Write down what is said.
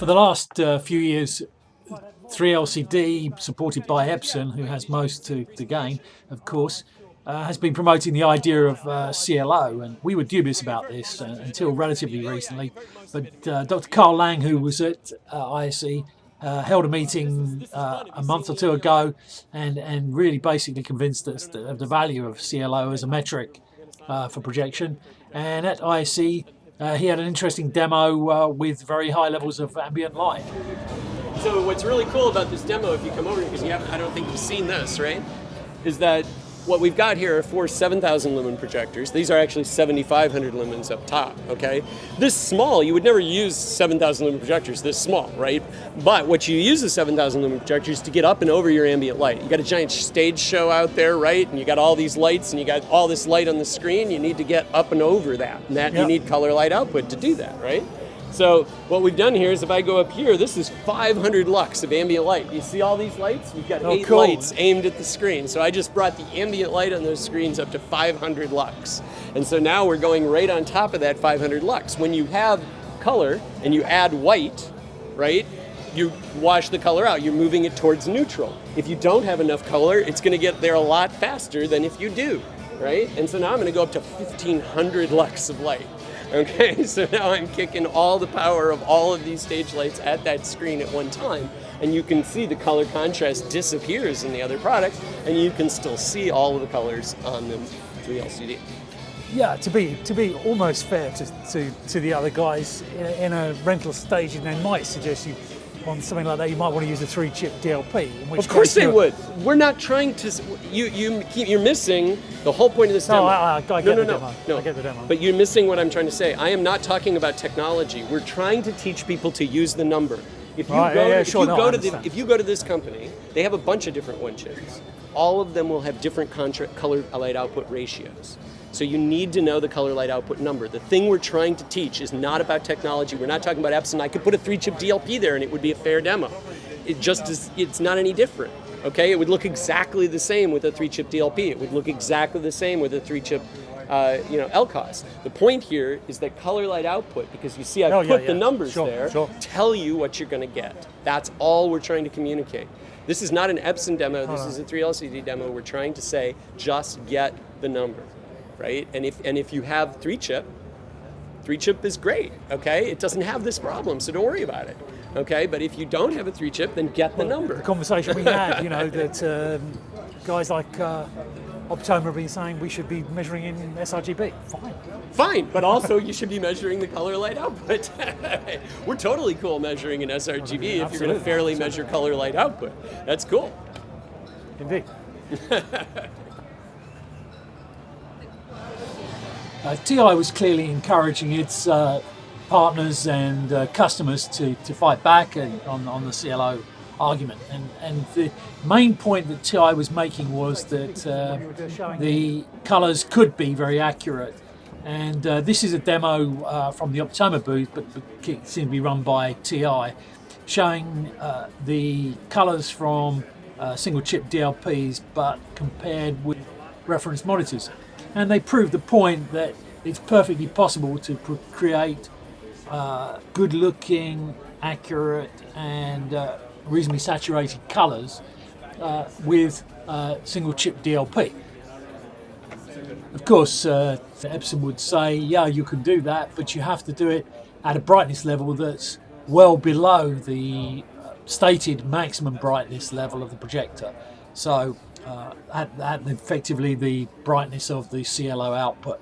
For the last few years, 3LCD, supported by Epson, who has most to gain, of course, has been promoting the idea of CLO, and we were dubious about this until relatively recently. But Dr. Carl Lang, who was at ISE, held a meeting a month or two ago and really basically convinced us of the value of CLO as a metric for projection. And at ISE, he had an interesting demo with very high levels of ambient light. So what's really cool about this demo, if you come over, because I don't think you've seen this, right, is that what we've got here are 4 7,000 lumen projectors. These are actually 7,500 lumens up top, okay? This small, you would never use 7,000 lumen projectors this small, right? But what you use the 7,000 lumen projectors to get up and over your ambient light. You got a giant stage show out there, right? And you got all these lights and you got all this light on the screen. You need to get up and over that. And that you need color light output to do that, right? So what we've done here is if I go up here, this is 500 lux of ambient light. You see all these lights? We've got 8 lights aimed at the screen. So I just brought the ambient light on those screens up to 500 lux. And so now we're going right on top of that 500 lux. When you have color and you add white, right, you wash the color out. You're moving it towards neutral. If you don't have enough color, it's going to get there a lot faster than if you do, right? And so now I'm going to go up to 1,500 lux of light. Okay, so now I'm kicking all the power of all of these stage lights at that screen at one time, and you can see the color contrast disappears in the other product, and you can still see all of the colors on the 3LCD. Yeah, to be almost fair to the other guys in a rental stage, and they might suggest you on something like that, you might want to use a 3-chip DLP. In which of course they would. We're not trying to. You're missing the whole point of this demo. I get the demo. No, I get the demo. But you're missing what I'm trying to say. I am not talking about technology. We're trying to teach people to use the number. If you go to this company, they have a bunch of different one chips. All of them will have different color light output ratios. So you need to know the color light output number. The thing we're trying to teach is not about technology. We're not talking about Epson. I could put a 3-chip DLP there and it would be a fair demo. It just is, it's not any different. Okay, it would look exactly the same with a 3-chip DLP. It would look exactly the same with a 3-chip LCOS. The point here is that color light output, because you see I put the numbers there, tell you what you're going to get. That's all we're trying to communicate. This is not an Epson demo. This is a 3LCD demo. We're trying to say just get the number. Right? And if you have 3-chip is great, okay? It doesn't have this problem, so don't worry about it, okay? But if you don't have a 3-chip, then get the number. The conversation we had, that guys like Optoma have been saying we should be measuring in sRGB. Fine, but also you should be measuring the color light output. We're totally cool measuring in sRGB if you're going to fairly measure color light output. That's cool. Indeed. TI was clearly encouraging its partners and customers to fight back on the CLO argument. And the main point that TI was making was that the colours could be very accurate. And this is a demo from the Optoma booth, but seemed to be run by TI, showing the colours from single-chip DLPs, but compared with reference monitors. And they proved the point that it's perfectly possible to create good-looking, accurate, and reasonably saturated colours with single-chip DLP. Of course, Epson would say, yeah, you can do that, but you have to do it at a brightness level that's well below the stated maximum brightness level of the projector. So at effectively the brightness of the CLO output.